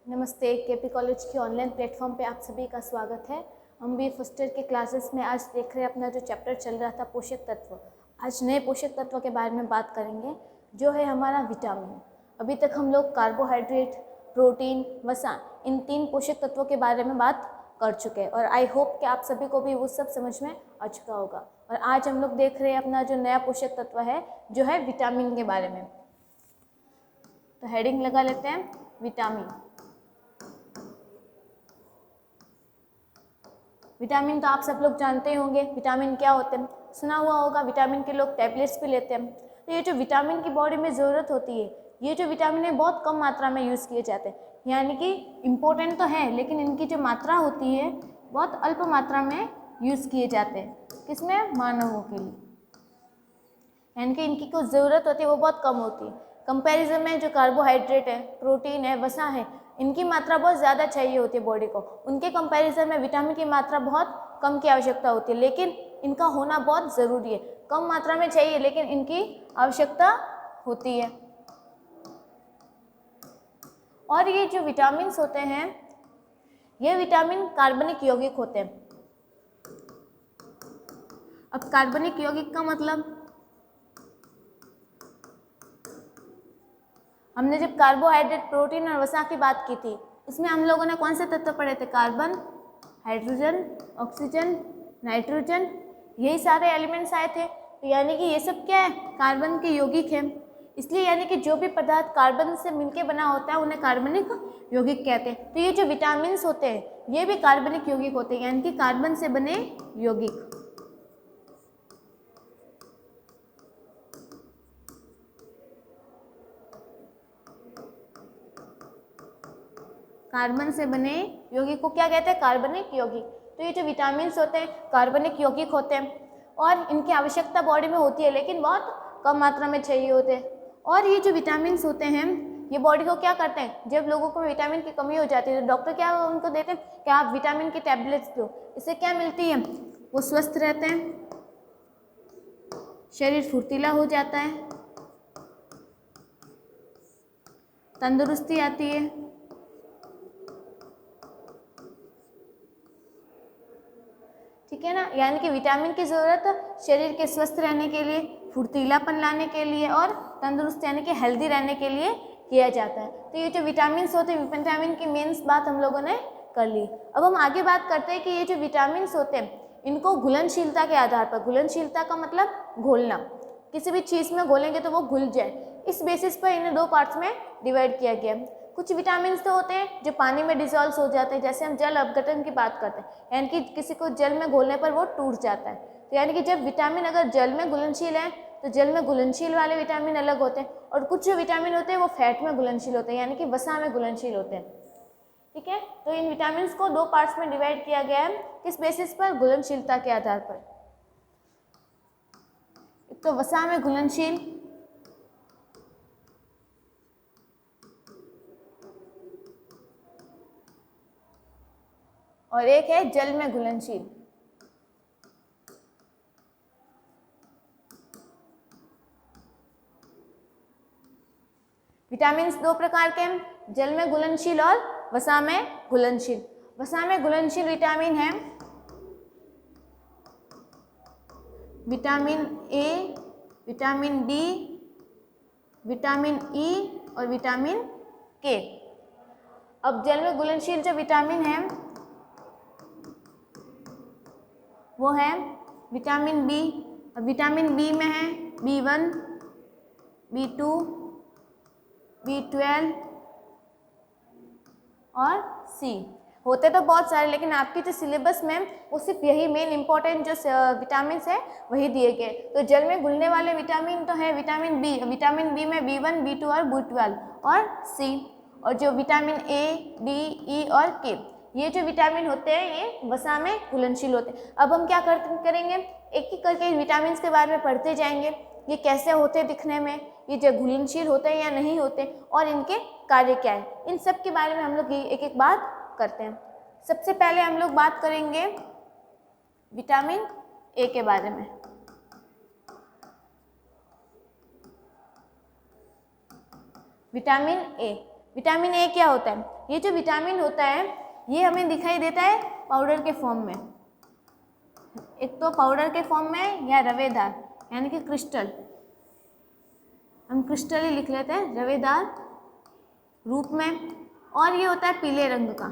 नमस्ते। KP college के online platform पे आप सभी का स्वागत है। हम भी फर्स्ट ईयर के क्लासेस में आज देख रहे हैं अपना जो चैप्टर चल रहा था पोषक तत्व। आज नए पोषक तत्व के बारे में बात करेंगे जो है हमारा विटामिन। अभी तक हम लोग कार्बोहाइड्रेट, प्रोटीन, वसा इन 3 पोषक तत्वों के बारे में बात कर चुके हैं और आई होप कि आप सभी को भी वो सब समझ में आ चुका होगा। और आज हम लोग देख रहे हैं अपना जो नया पोषक तत्व है जो है विटामिन के बारे में। तो हेडिंग लगा लेते हैं विटामिन। विटामिन तो आप सब लोग जानते ही होंगे विटामिन क्या होते हैं, सुना हुआ होगा। विटामिन के लोग टैबलेट्स भी लेते हैं। तो ये जो विटामिन की बॉडी में ज़रूरत होती है, ये जो विटामिन है बहुत कम मात्रा में यूज़ किए जाते हैं। यानी कि इम्पोर्टेंट तो है लेकिन इनकी जो मात्रा होती है बहुत अल्प मात्रा में यूज़ किए जाते हैं। किसमें? मानवों के लिए। यानी कि इनकी कुछ ज़रूरत होती है वो बहुत कम होती है। कंपैरिजन में जो कार्बोहाइड्रेट है, प्रोटीन है, वसा है, इनकी मात्रा बहुत ज़्यादा चाहिए होती है बॉडी को। उनके कंपैरिजन में विटामिन की मात्रा बहुत कम की आवश्यकता होती है, लेकिन इनका होना बहुत ज़रूरी है। कम मात्रा में चाहिए लेकिन इनकी आवश्यकता होती है। और ये जो विटामिन्स होते हैं ये विटामिन कार्बनिक यौगिक होते हैं। अब कार्बनिक यौगिक का मतलब, हमने जब कार्बोहाइड्रेट, प्रोटीन और वसा की बात की थी इसमें हम लोगों ने कौन से तत्व पढ़े थे? कार्बन, हाइड्रोजन, ऑक्सीजन, नाइट्रोजन, यही सारे एलिमेंट्स आए थे। तो यानी कि ये सब क्या है? कार्बन के यौगिक हैं। इसलिए यानी कि जो भी पदार्थ कार्बन से मिलके बना होता है उन्हें कार्बनिक यौगिक कहते हैं। तो ये जो विटामिन्स होते हैं ये भी कार्बनिक यौगिक होते हैं, यानी कि कार्बन से बने यौगिक। कार्बन से बने यौगिक को क्या कहते हैं? कार्बनिक यौगिक। तो ये जो विटामिन्स होते हैं कार्बनिक यौगिक होते हैं और इनकी आवश्यकता बॉडी में होती है लेकिन बहुत कम मात्रा में चाहिए होते हैं। और ये जो विटामिन्स होते हैं ये बॉडी को क्या करते हैं? जब लोगों को विटामिन की कमी हो जाती है तो डॉक्टर क्या उनको देते हैं कि आप विटामिन की टैबलेट्स लो। इससे क्या मिलती है? वो स्वस्थ रहते हैं, शरीर फुर्तीला हो जाता है, तंदुरुस्ती आती है। ठीक है ना? यानी कि विटामिन की ज़रूरत शरीर के स्वस्थ रहने के लिए, फुर्तीलापन लाने के लिए और तंदुरुस्त यानी कि हेल्दी रहने के लिए किया जाता है। तो ये जो विटामिन्स होते हैं, विटामिन की मेंस बात हम लोगों ने कर ली। अब हम आगे बात करते हैं कि ये जो विटामिन्स होते हैं इनको घुलनशीलता के आधार पर, घुलनशीलता का मतलब घोलना, किसी भी चीज़ में घोलेंगे तो वो घुल जाए, इस बेसिस पर इन्हें 2 पार्ट्स में डिवाइड किया गया है। कुछ विटामिन्स तो होते हैं जो पानी में डिसॉल्व हो जाते हैं, जैसे हम जल अपघटन की बात करते हैं, यानी कि किसी को जल में घोलने पर वो टूट जाता है। तो यानी कि जब विटामिन अगर जल में घुलनशील है तो जल में घुलनशील वाले विटामिन अलग होते हैं और कुछ जो विटामिन होते हैं वो फैट में घुलनशील होते हैं, यानी कि वसा में घुलनशील होते हैं। ठीक है? तो इन विटामिन को 2 पार्ट्स में डिवाइड किया गया है। किस बेसिस पर? घुलनशीलता के आधार पर। एक तो वसा में घुलनशील और एक है जल में घुलनशील। विटामिन्स 2 प्रकार के हैं, जल में घुलनशील और वसा में घुलनशील। वसा में घुलनशील विटामिन है vitamin A, vitamin D, vitamin E और विटामिन के। अब जल में घुलनशील जो विटामिन है वो है विटामिन बी। और विटामिन बी में है B1, B2, B12 और C। होते तो बहुत सारे लेकिन आपकी जो सिलेबस में वो सिर्फ यही मेन इंपॉर्टेंट जो विटामिन है वही दिए गए। तो जल में घुलने वाले विटामिन तो है विटामिन बी। विटामिन बी में B1, B2 और B12 और C। और जो विटामिन ए, डी, ई और के, ये जो विटामिन होते हैं ये वसा में घुलनशील होते हैं। अब हम क्या करेंगे, एक एक करके इन विटामिन के बारे में पढ़ते जाएंगे। ये कैसे होते दिखने में, ये जो घुलनशील होते हैं या नहीं होते और इनके कार्य क्या है, इन सब के बारे में हम लोग एक एक बात करते हैं। सबसे पहले हम लोग बात करेंगे विटामिन ए के बारे में। विटामिन ए विटामिन ए क्या होता है? ये जो विटामिन होता है ये हमें दिखाई देता है पाउडर के फॉर्म में, एक तो पाउडर के फॉर्म में या रवेदार यानी कि क्रिस्टल, हम क्रिस्टल ही लिख लेते हैं, रवेदार रूप में, और ये होता है पीले रंग का,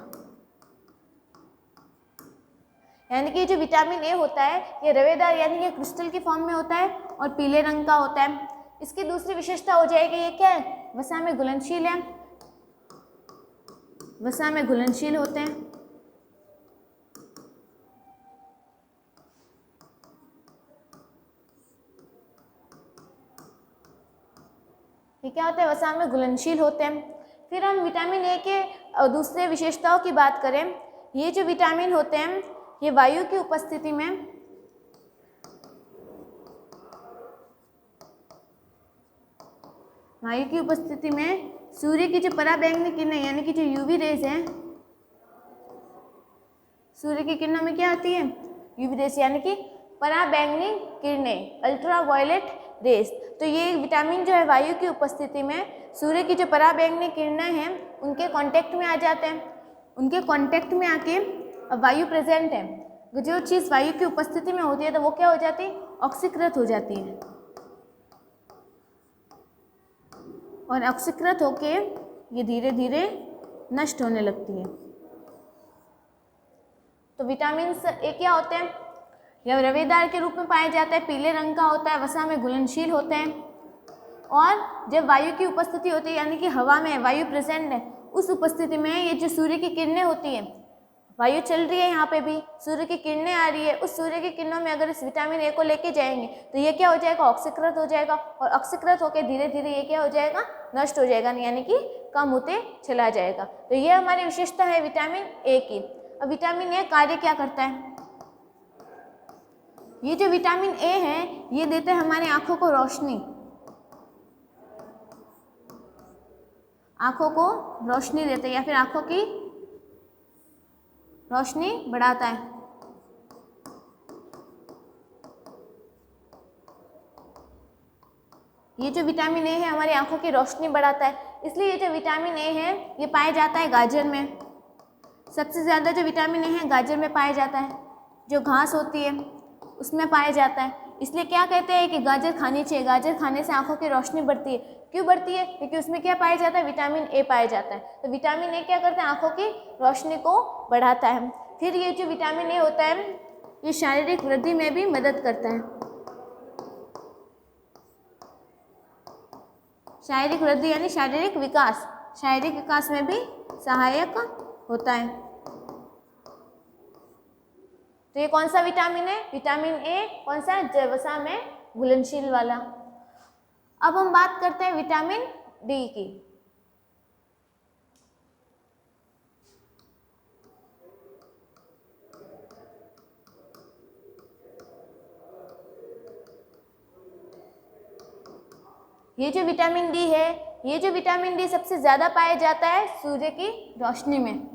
यानी कि जो विटामिन ए होता है ये रवेदार यानी कि क्रिस्टल की फॉर्म में होता है और पीले रंग का होता है। इसकी दूसरी विशेषता हो जाएगी ये क्या है? वसा में घुलनशील है, वसा में घुलनशील होते हैं। ये क्या होता है? वसा में घुलनशील होते हैं। फिर हम विटामिन ए के दूसरे विशेषताओं की बात करें, ये जो विटामिन होते हैं ये वायु की उपस्थिति में सूर्य की जो पराबैंगनी किरणें यानी कि जो यूवी रेज हैं, सूर्य की किरणों में क्या आती है? यूवी रेज यानी कि पराबैंगनी किरणें, अल्ट्रावायलेट रेज। तो ये विटामिन जो है वायु की उपस्थिति में सूर्य की जो पराबैंगनी किरणें हैं उनके कांटेक्ट में आ जाते हैं, उनके कांटेक्ट में आके वायु प्रेजेंट है, जो चीज़ वायु की उपस्थिति में होती है तो वो क्या हो जाती है? ऑक्सीकृत हो जाती है, और ऑक्सीकृत होके ये धीरे धीरे नष्ट होने लगती है। तो विटामिन ए क्या होते हैं? यह रवेदार के रूप में पाया जाता है, पीले रंग का होता है, वसा में घुलनशील होते हैं, और जब वायु की उपस्थिति होती है यानी कि हवा में वायु प्रेजेंट है उस उपस्थिति में ये जो सूर्य की किरणें होती हैं, वायु चल रही है, यहाँ पे भी सूर्य की किरणें आ रही है, उस सूर्य की किरणों में अगर इस विटामिन ए को लेके जाएंगे तो ये क्या हो जाएगा? ऑक्सीकृत हो जाएगा, और ऑक्सीकृत होकर धीरे धीरे ये क्या हो जाएगा? नष्ट हो जाएगा, यानी कि कम होते चला जाएगा। तो ये हमारी विशेषता है विटामिन ए की। अब विटामिन ए कार्य क्या करता है? ये जो विटामिन ए है ये देता है हमारी आँखों को रोशनी, आँखों को रोशनी देते हैं या फिर आँखों की रोशनी बढ़ाता है। ये जो विटामिन ए है हमारी आंखों की रोशनी बढ़ाता है, इसलिए ये जो विटामिन ए है ये पाया जाता है गाजर में। सबसे ज़्यादा जो विटामिन ए है गाजर में पाया जाता है, जो घास होती है उसमें पाया जाता है। इसलिए क्या कहते हैं कि गाजर खानी चाहिए, गाजर खाने से आंखों की रोशनी बढ़ती है। क्यों बढ़ती है? क्योंकि उसमें क्या पाया जाता है? विटामिन ए पाया जाता है। तो विटामिन ए क्या करता है? आंखों की रोशनी को बढ़ाता है। फिर ये जो विटामिन ए होता है ये शारीरिक वृद्धि में भी मदद करता है, शारीरिक वृद्धि यानी शारीरिक विकास में भी सहायक होता है। तो ये कौन सा विटामिन है? विटामिन ए कौन सा? जैवसा में घुलनशील वाला। अब हम बात करते हैं विटामिन डी की। ये जो विटामिन डी है, ये जो विटामिन डी सबसे ज़्यादा पाया जाता है सूर्य की रोशनी में।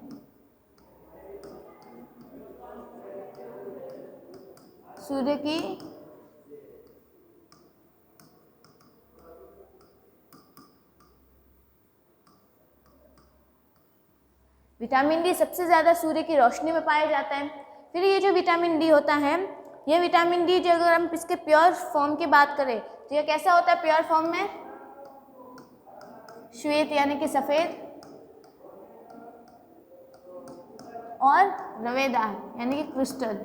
सूर्य की विटामिन डी सबसे ज़्यादा सूर्य की रोशनी में पाया जाता है। फिर ये जो विटामिन डी होता है, ये विटामिन डी जो अगर हम इसके प्योर फॉर्म की बात करें तो ये कैसा होता है? प्योर फॉर्म में श्वेत यानी कि सफ़ेद और रवेदार यानी कि क्रिस्टल।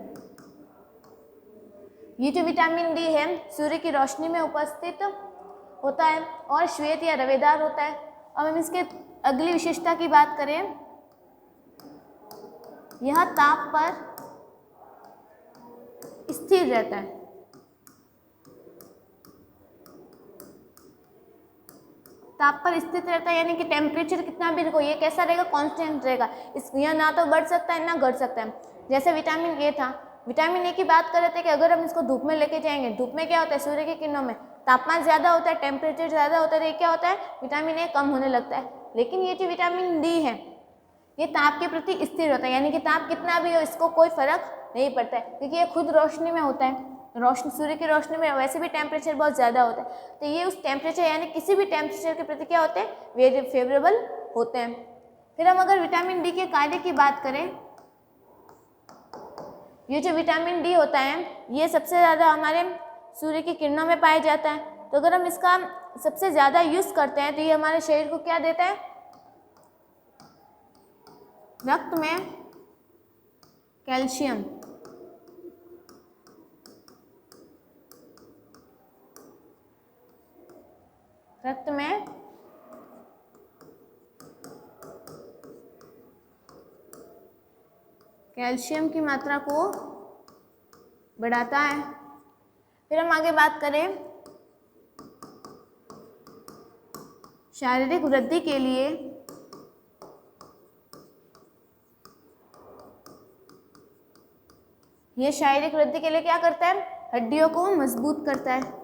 ये जो विटामिन डी है सूर्य की रोशनी में उपस्थित होता है और श्वेत या रवेदार होता है। अब हम इसके अगली विशेषता की बात करें, यह ताप पर स्थिर रहता है। ताप पर स्थित रहता है यानी कि टेम्परेचर कितना भी रखो ये कैसा रहेगा? कांस्टेंट रहेगा। यह ना तो बढ़ सकता है ना घट सकता है। जैसे विटामिन ए था, विटामिन ए की बात कर रहे थे कि अगर हम इसको धूप में लेके जाएंगे, धूप में क्या होता है? सूर्य की किरणों में तापमान ज़्यादा होता है, टेम्परेचर ज़्यादा होता है, तो ये क्या होता है? विटामिन ए कम होने लगता है। लेकिन ये जो विटामिन डी है ये ताप के प्रति स्थिर होता है, यानी कि ताप कितना भी हो इसको कोई फर्क नहीं पड़ता है, क्योंकि ये खुद रोशनी में होता है। रोशनी, सूर्य की रोशनी में वैसे भी टेम्परेचर बहुत ज़्यादा होता है, तो ये उस टेम्परेचर यानी किसी भी टेम्परेचर के प्रति क्या होते हैं? वेरी फेवरेबल होते हैं। फिर हम अगर विटामिन डी के कार्य की बात करें, ये जो विटामिन डी होता है ये सबसे ज़्यादा हमारे सूर्य की किरणों में पाया जाता है। तो अगर हम इसका सबसे ज़्यादा यूज़ करते हैं तो ये हमारे शरीर को क्या देता है, रक्त में कैल्शियम, रक्त में कैल्शियम की मात्रा को बढ़ाता है। फिर हम आगे बात करें, शारीरिक वृद्धि के लिए ये शारीरिक वृद्धि के लिए क्या करता है, हड्डियों को मजबूत करता है।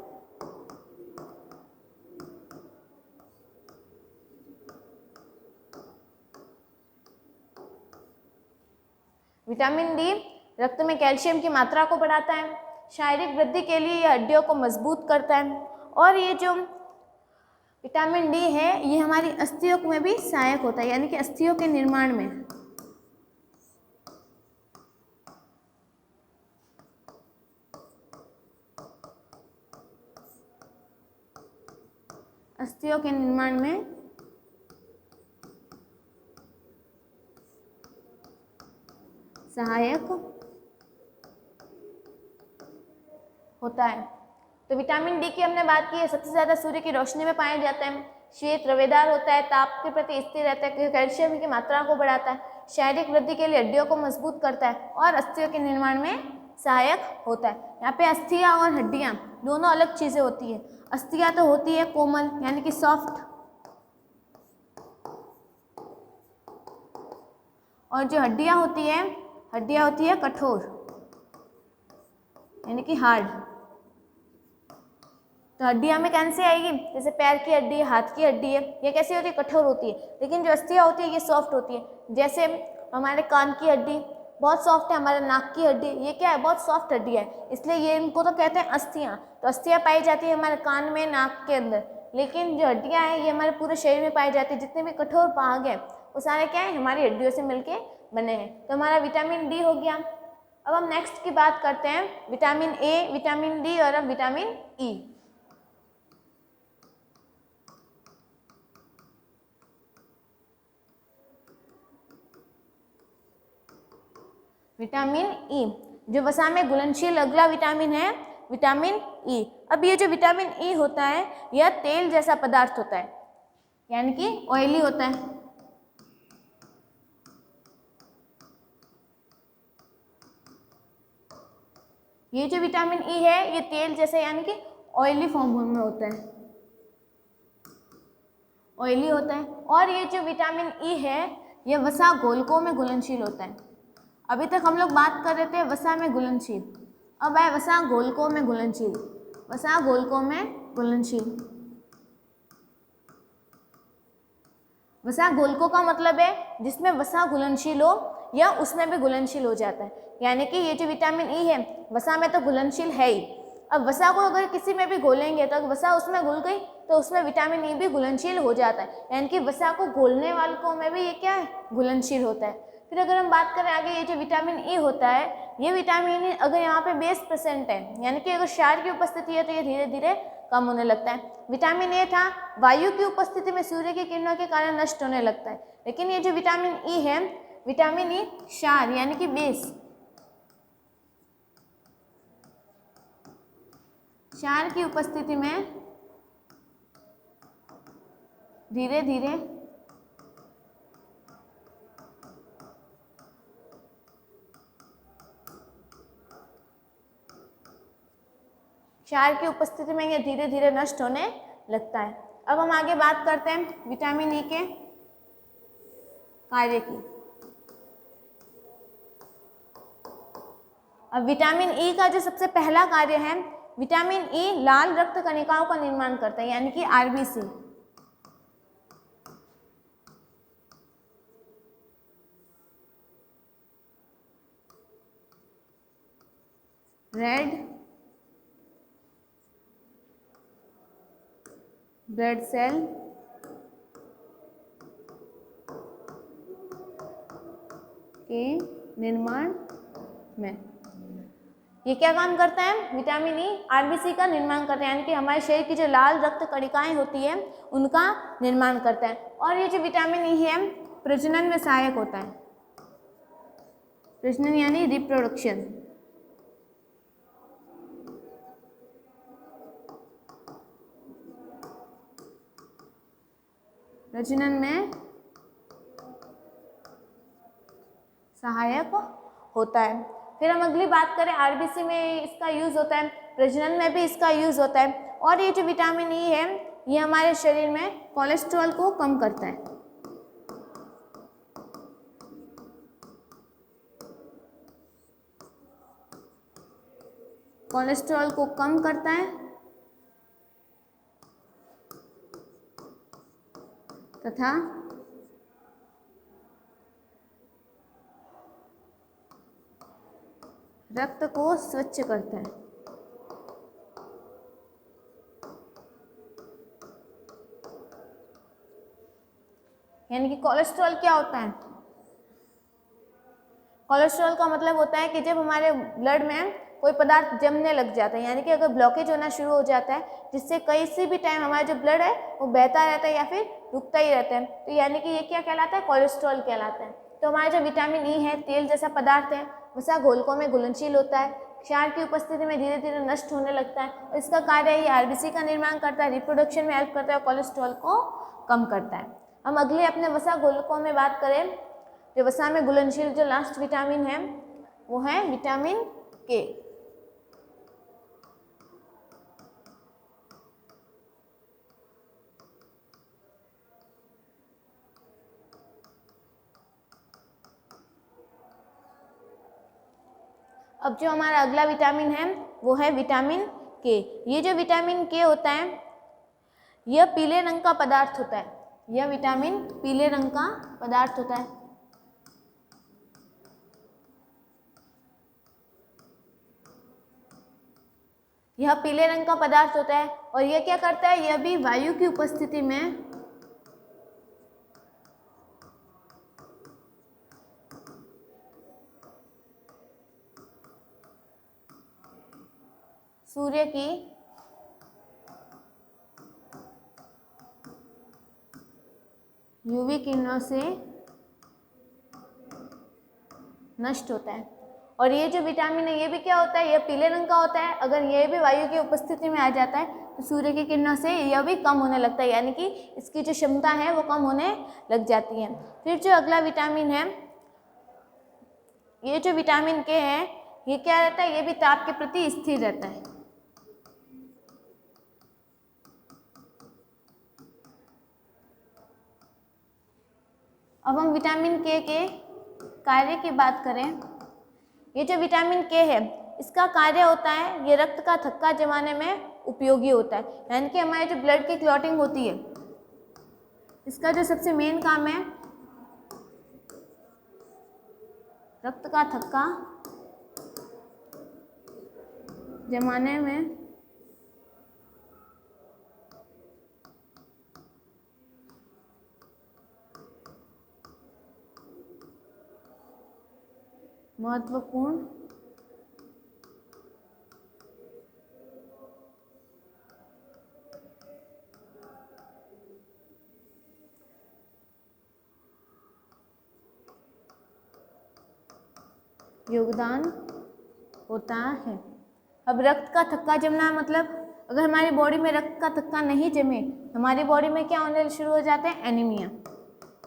विटामिन डी रक्त में कैल्शियम की मात्रा को बढ़ाता है, शारीरिक वृद्धि के लिए ये हड्डियों को मजबूत करता है, और ये जो विटामिन डी है ये हमारी अस्थियों में भी सहायक होता है, यानी कि अस्थियों के निर्माण में। अस्थियों के निर्माण में सहायक होता है। तो विटामिन डी की हमने बात की है, सबसे ज़्यादा सूर्य की रोशनी में पाया जाता है, श्वेत रवेदार होता है, ताप के प्रति स्थिर रहता है, कैल्शियम की मात्रा को बढ़ाता है, शारीरिक वृद्धि के लिए हड्डियों को मजबूत करता है और अस्थियों के निर्माण में सहायक होता है। यहाँ पे अस्थियाँ और हड्डियाँ दोनों अलग चीज़ें होती है। अस्थियाँ तो होती है कोमल यानी कि सॉफ्ट, और जो हड्डियाँ होती है कठोर यानी कि हार्ड। तो हड्डियाँ में कौन सी आएगी, जैसे पैर की हड्डी है, हाथ की हड्डी है, ये कैसी होती है, कठोर होती है। लेकिन जो अस्थियाँ होती है ये सॉफ्ट होती है। जैसे हमारे कान की हड्डी बहुत सॉफ्ट है, हमारे नाक की हड्डी ये क्या है, बहुत सॉफ्ट हड्डी है, इसलिए ये इनको तो कहते हैं अस्थियाँ। तो अस्थियाँ पाई जाती है हमारे कान में, नाक के अंदर, लेकिन जो हड्डियाँ हैं ये हमारे पूरे शरीर में पाई जाती है। जितने भी कठोर भाग हैं वो सारे क्या है, हमारी हड्डियों से मिलके बने हैं। तो हमारा विटामिन डी हो गया। अब हम नेक्स्ट की बात करते हैं, विटामिन ए, विटामिन डी और अब विटामिन ई। विटामिन ई जो वसा में घुलनशील अगला विटामिन है, विटामिन ई। अब ये जो विटामिन ई होता है यह तेल जैसा पदार्थ होता है, यानी कि ऑयली होता है। ये जो विटामिन ई है ये तेल जैसा यानी कि ऑयली फॉर्म में होता है, ऑयली होता है। और ये जो विटामिन ई है ये वसा घोलकों में घुलनशील होता है। अभी तक हम लोग बात कर रहे थे वसा में घुलनशील, अब है वसा घोलकों में घुलनशील, वसा घोलकों में घुलनशील। वसा घोलकों का मतलब है जिसमें वसा घुलनशील हो या उसमें भी घुलनशील हो जाता है, यानी कि ये जो विटामिन ई है वसा में तो घुलनशील है ही। अब वसा को अगर किसी में भी घोलेंगे तो वसा उसमें घुल गई तो उसमें विटामिन ई भी घुलनशील हो जाता है, यानी कि वसा को घोलने वालों में भी ये क्या है, घुलनशील होता है। फिर अगर हम बात करें आगे, ये जो विटामिन ई होता है ये विटामिन ई अगर यहाँ पे 20% है, यानी कि अगर क्षार की उपस्थिति है तो ये धीरे धीरे कम होने लगता है। विटामिन ए था, वायु की उपस्थिति में सूर्य की किरणों के कारण नष्ट होने लगता है। लेकिन ये जो विटामिन ई है, विटामिन ई क्षार यानी कि बेस, क्षार की उपस्थिति में धीरे धीरे क्षार की उपस्थिति में ये धीरे धीरे नष्ट होने लगता है। अब हम आगे बात करते हैं विटामिन ई के कार्य की। अब विटामिन ई का जो सबसे पहला कार्य है, विटामिन ई लाल रक्त कणिकाओं का निर्माण करता है, यानी कि आरबीसी। रेड ब्लड सेल के निर्माण में। ये क्या काम करता है? विटामिन ई आरबीसी का निर्माण करता है, यानी कि हमारे शरीर की जो लाल रक्त कणिकाएं होती है उनका निर्माण करता है। और ये जो विटामिन ई है प्रजनन में सहायक होता है। प्रजनन यानी रिप्रोडक्शन। प्रजनन में सहायक होता है। फिर हम अगली बात करें, आरबीसी में इसका यूज़ होता है, प्रजनन में भी इसका यूज़ होता है। और ये जो विटामिन ई है ये हमारे शरीर में कोलेस्ट्रॉल को कम करता है। कोलेस्ट्रॉल को कम करता है तथा रक्त को स्वच्छ करता है। यानी कि कोलेस्ट्रॉल क्या होता है? कोलेस्ट्रॉल का मतलब होता है कि जब हमारे ब्लड में कोई पदार्थ जमने लग जाता है, यानी कि अगर ब्लॉकेज होना शुरू हो जाता है जिससे किसी भी टाइम हमारा जो ब्लड है वो बहता रहता है या फिर रुकता ही रहता है, तो यानी कि ये क्या कहलाता है? कोलेस्ट्रॉल कहलाता है। तो हमारा जो विटामिन ई है तेल जैसा पदार्थ है, वसा घोलकों में घुलनशील होता है, क्षार की उपस्थिति में धीरे धीरे नष्ट होने लगता है और इसका कार्य ये आरबीसी का निर्माण करता है, रिप्रोडक्शन में हेल्प करता है, कोलेस्ट्रॉल को कम करता है। हम अगले अपने वसा घोलकों में बात करें, जो वसा में घुलनशील जो लास्ट विटामिन है वो है विटामिन के। अब जो हमारा अगला विटामिन है वो है विटामिन के। ये जो विटामिन के होता है यह पीले रंग का पदार्थ होता है। यह विटामिन पीले रंग का पदार्थ होता है। यह पीले रंग का पदार्थ होता है और यह क्या करता है? यह भी वायु की उपस्थिति में सूर्य की यूवी किरणों से नष्ट होता है। और ये जो विटामिन है ये भी क्या होता है? यह पीले रंग का होता है। अगर यह भी वायु की उपस्थिति में आ जाता है तो सूर्य की किरणों से यह भी कम होने लगता है, यानी कि इसकी जो क्षमता है वो कम होने लग जाती है। फिर जो अगला विटामिन है, ये जो विटामिन के है ये क्या रहता है? ये भी ताप के प्रति स्थिर रहता है। अब हम विटामिन के कार्य की बात करें। ये जो विटामिन के है इसका कार्य होता है, ये रक्त का थक्का जमाने में उपयोगी होता है, यानी कि हमारे जो ब्लड की क्लॉटिंग होती है इसका जो सबसे मेन काम है रक्त का थक्का जमाने में महत्वपूर्ण योगदान होता है। अब रक्त का थक्का जमना मतलब अगर हमारी बॉडी में रक्त का थक्का नहीं जमे हमारी बॉडी में क्या होने शुरू हो जाता है? एनीमिया,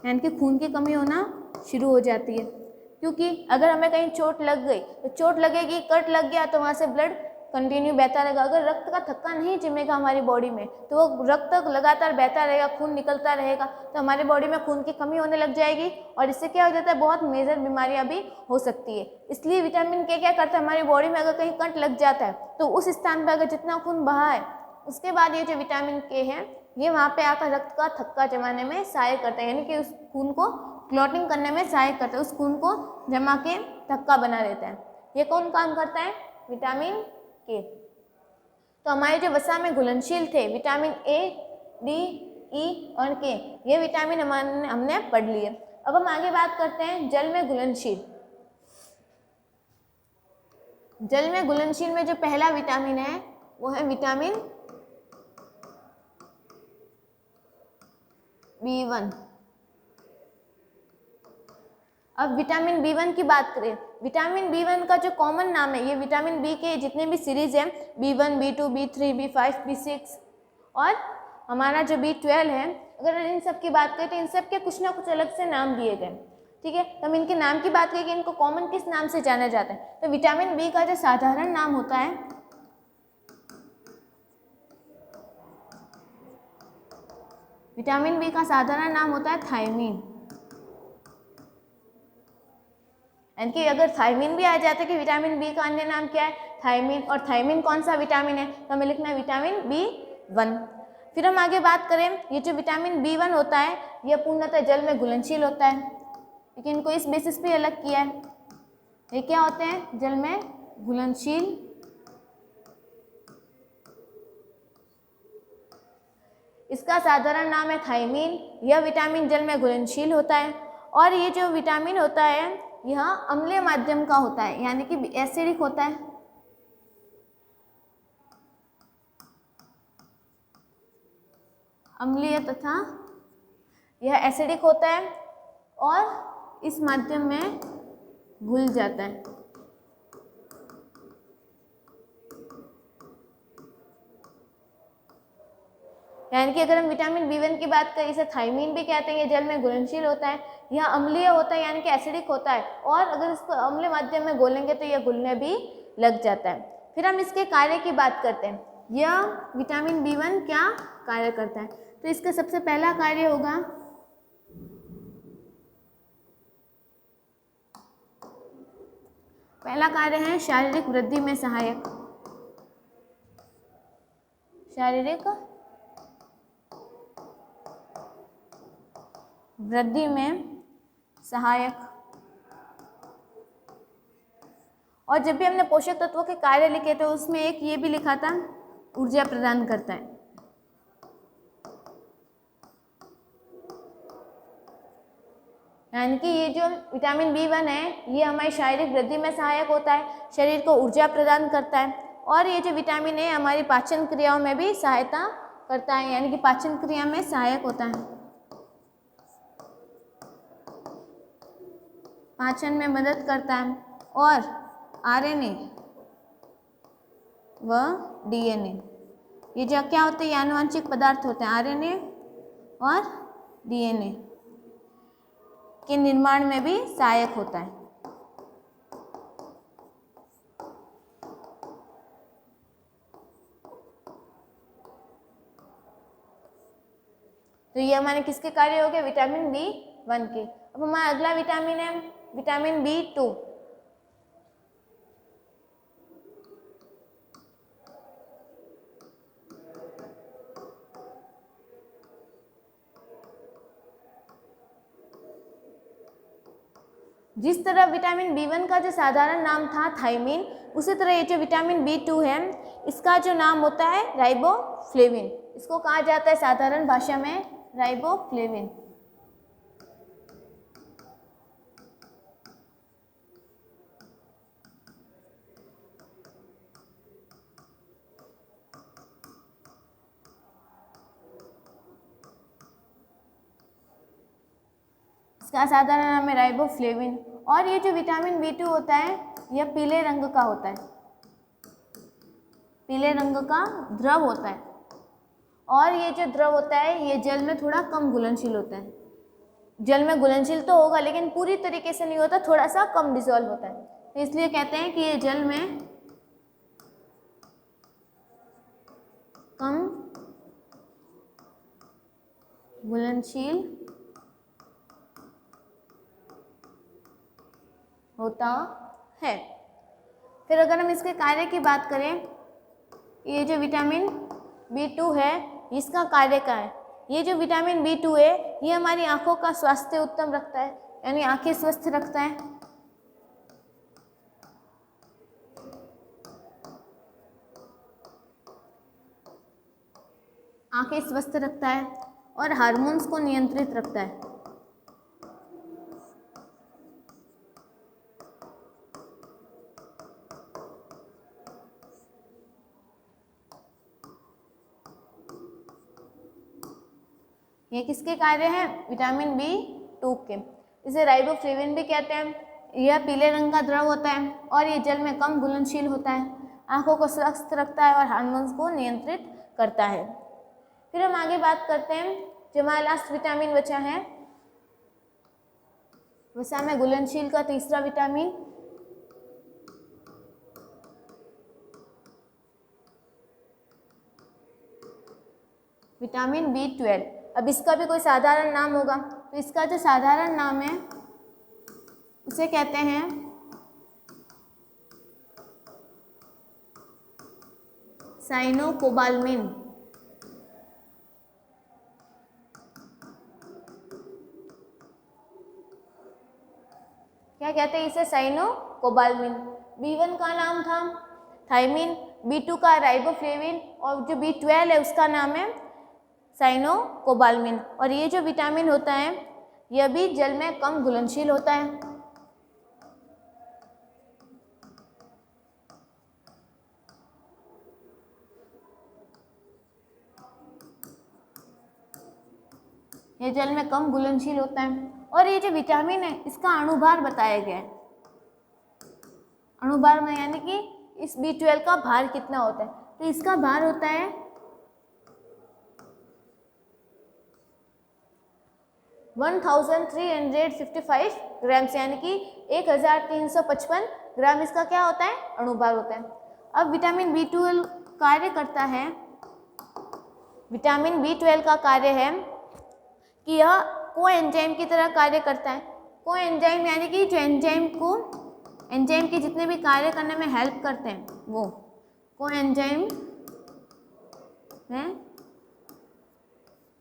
यानी कि खून की कमी होना शुरू हो जाती है। क्योंकि अगर हमें कहीं चोट लग गई तो चोट लगेगी, कट लग गया तो वहाँ से ब्लड कंटिन्यू बहता रहेगा। अगर रक्त का थक्का नहीं जमेगा हमारी बॉडी में तो वो रक्त लगातार बहता रहेगा, खून निकलता रहेगा, तो हमारी बॉडी में खून की कमी होने लग जाएगी और इससे क्या हो जाता है? बहुत मेजर बीमारियां भी हो सकती है। इसलिए विटामिन के क्या करता है? हमारी बॉडी में अगर कहीं कट लग जाता है तो उस स्थान पर अगर जितना खून बहा है उसके बाद ये जो विटामिन के है ये वहाँ पे आकर रक्त का थक्का जमाने में सहायक करता है, यानी कि उस खून को क्लॉटिंग करने में सहायक करता है, उस खून को जमा के थक्का बना देता है। ये कौन काम करता है? विटामिन के। तो हमारे जो वसा में घुलनशील थे विटामिन ए, डी, ई और के, ये विटामिन हमने पढ़ लिए। अब हम आगे बात करते हैं जल में घुलनशील। जल में घुलनशील में जो पहला विटामिन है वो है विटामिन B1। अब विटामिन B1 की बात करें, विटामिन B1 का जो कॉमन नाम है, ये विटामिन बी के जितने भी सीरीज हैं B1, B2, B3, B5, B6 और हमारा जो B12 है, अगर इन सब की बात करें तो इन सब के कुछ ना कुछ अलग से नाम दिए गए। ठीक है, तो हम इनके नाम की बात करें कि इनको कॉमन किस नाम से जाना जाता है। तो विटामिन बी का जो साधारण नाम होता है विटामिन बी का साधारण नाम होता है थायमीन। यानी कि अगर थायमीन भी आ जाता है कि विटामिन बी का अन्य नाम क्या है, थायमीन, और थायमीन कौन सा विटामिन है, तो हमें लिखना है विटामिन B1। फिर हम आगे बात करें, ये जो विटामिन B1 होता है यह पूर्णतः जल में घुलनशील होता है, लेकिन इनको इस बेसिस पे अलग किया है। ये क्या होते हैं, जल में घुलनशील। इसका साधारण नाम है थायमीन। यह विटामिन जल में घुलनशील होता है और ये जो विटामिन होता है यह अम्लीय माध्यम का होता है, यानी कि एसिडिक होता है। अम्लीय तथा यह एसिडिक होता है और इस माध्यम में घुल जाता है। यानी कि अगर हम विटामिन B1 की बात करें, इसे थायमीन भी कहते हैं, ये जल में घुलनशील होता है, यह अम्लीय होता है यानी कि एसिडिक होता है, और अगर इसको अम्लीय माध्यम में घोलेंगे तो यह घुलने भी लग जाता है। फिर हम इसके कार्य की बात करते हैं, यह विटामिन B1 क्या कार्य करता है। तो इसका सबसे पहला कार्य होगा पहला कार्य है शारीरिक वृद्धि में सहायक। शारीरिक वृद्धि में सहायक। और जब भी हमने पोषक तत्वों के कार्य लिखे थे उसमें एक ये भी लिखा था, ऊर्जा प्रदान करता है। यानी कि ये जो विटामिन B1 है ये हमारी शारीरिक वृद्धि में सहायक होता है, शरीर को ऊर्जा प्रदान करता है, और ये जो विटामिन है हमारी पाचन क्रियाओं में भी सहायता करता है, यानी कि पाचन क्रिया में सहायक होता है, पाचन में मदद करता है। और RNA व DNA ये जो क्या होते हैं, आनुवंशिक पदार्थ होते हैं, RNA और DNA के निर्माण में भी सहायक होता है। तो ये हमारे किसके कार्य हो गए, विटामिन B1 के। अब हमारा अगला विटामिन है विटामिन B2। जिस तरह विटामिन B1 का जो साधारण नाम था थायमीन, उसी तरह ये जो विटामिन B2 है इसका जो नाम होता है राइबोफ्लेविन। इसको कहा जाता है साधारण भाषा में राइबोफ्लेविन। इसका साधारण नाम है राइबोफ्लेविन। और ये जो विटामिन B2 होता है यह पीले रंग का होता है, पीले रंग का द्रव होता है, और ये जो द्रव होता है ये जल में थोड़ा कम घुलनशील होता है। जल में घुलनशील तो होगा लेकिन पूरी तरीके से नहीं होता, थोड़ा सा कम डिसॉल्व होता है, तो इसलिए कहते हैं कि ये जल में कम घुलनशील होता है। फिर अगर हम इसके कार्य की बात करें, ये जो विटामिन B2 है इसका कार्य क्या है। ये जो विटामिन B2 है ये हमारी आंखों का स्वास्थ्य उत्तम रखता है, यानी आंखें स्वस्थ रखता है, आंखें स्वस्थ रखता है, और हार्मोन्स को नियंत्रित रखता है। ये किसके कार्य हैं? विटामिन B2 के। इसे राइबोफ्लेविन भी कहते हैं। यह पीले रंग का द्रव होता है और ये जल में कम घुलनशील होता है, आँखों को स्वस्थ रखता है और हार्मोन्स को नियंत्रित करता है। फिर हम आगे बात करते हैं, जो हमारा लास्ट विटामिन बचा है वसा में घुलनशील का तीसरा विटामिन विटामिन B12। अब इसका भी कोई साधारण नाम होगा, तो इसका जो साधारण नाम है उसे कहते हैं साइनोकोबालमिन। क्या कहते हैं इसे? साइनोकोबालमिन। B1 का नाम था थायमिन, B2 का राइबोफ्लेविन और जो B12 है उसका नाम है साइनोकोबालमिन। और ये जो विटामिन होता है यह भी जल में कम घुलनशील होता है। ये जल में कम घुलनशील होता है। और ये जो विटामिन है इसका अणुभार बताया गया है। अणुभार में यानी कि इस B12 का भार कितना होता है, तो इसका भार होता है 1355 ग्राम, यानी कि 1355 ग्राम इसका क्या होता है? अणुभार होता है। अब विटामिन B12 कार्य करता है, विटामिन B12 का कार्य है कि यह कोएंजाइम की तरह कार्य करता है। कोएंजाइम यानी कि जो एंजाइम के जितने भी कार्य करने में हेल्प करते हैं वो कोएंजाइम है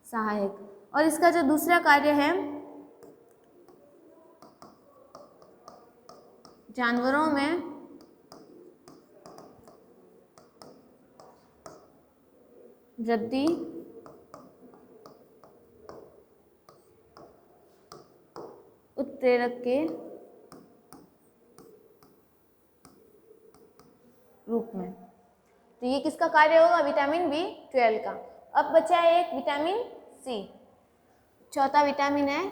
सहायक। और इसका जो दूसरा कार्य है, जानवरों में वृद्धि उत्प्रेरक के रूप में। तो ये किसका कार्य होगा? विटामिन B12 का। अब बचा है एक विटामिन C, चौथा विटामिन है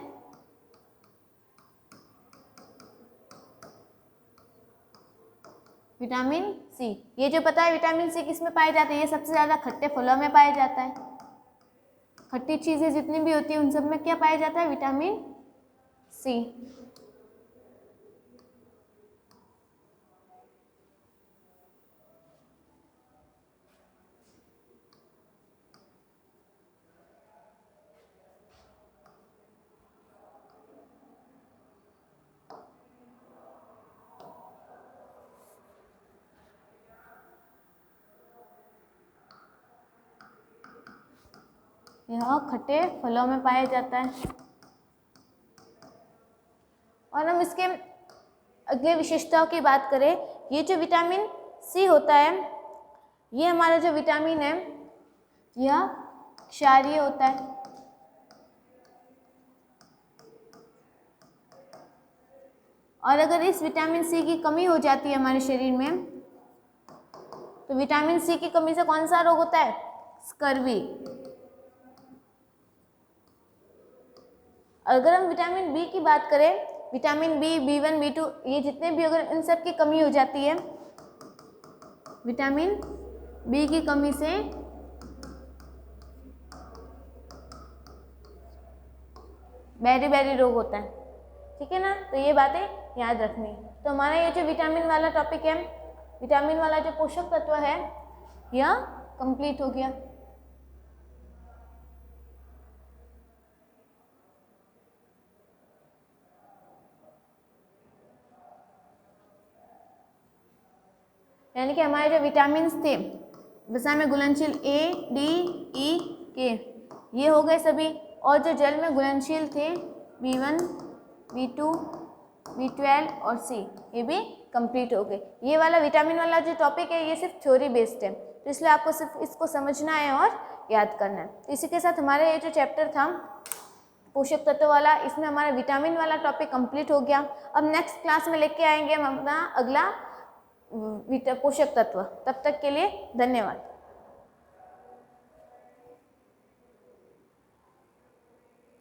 विटामिन C। ये जो पता है विटामिन C किस में पाए जाते हैं? ये सबसे ज़्यादा खट्टे फलों में पाया जाता है। खट्टी चीज़ें जितनी भी होती हैं उन सब में क्या पाया जाता है? Vitamin C। यह खट्टे फलों में पाया जाता है। और हम इसके अगले विशेषताओं की बात करें, ये जो विटामिन C होता है, ये हमारा जो विटामिन है यह क्षारीय होता है। और अगर इस विटामिन C की कमी हो जाती है हमारे शरीर में, तो विटामिन C की कमी से कौन सा रोग होता है? स्कर्वी। अगर हम विटामिन B की बात करें, विटामिन B, B1, B2 ये जितने भी, अगर इन सब की कमी हो जाती है, विटामिन B की कमी से बेरी रोग होता है। ठीक है ना? तो ये बातें याद रखनी। तो हमारा ये जो विटामिन वाला टॉपिक है, विटामिन वाला जो पोषक तत्व है, यह कंप्लीट हो गया। यानी कि हमारे जो विटामिन थे वसा में घुलनशील A, D, E, K ये हो गए सभी। और जो जल में घुलनशील थे B1, B2, B12 और C ये भी कंप्लीट हो गए। ये वाला विटामिन वाला जो टॉपिक है ये सिर्फ थ्योरी बेस्ड है, तो इसलिए आपको सिर्फ इसको समझना है और याद करना है। तो इसी के साथ हमारा ये जो चैप्टर था पोषक तत्व वाला, इसमें हमारा विटामिन वाला टॉपिक कंप्लीट हो गया। अब नेक्स्ट क्लास में लेके आएंगे हम अपना अगला पोषक तत्व। तब तक के लिए धन्यवाद।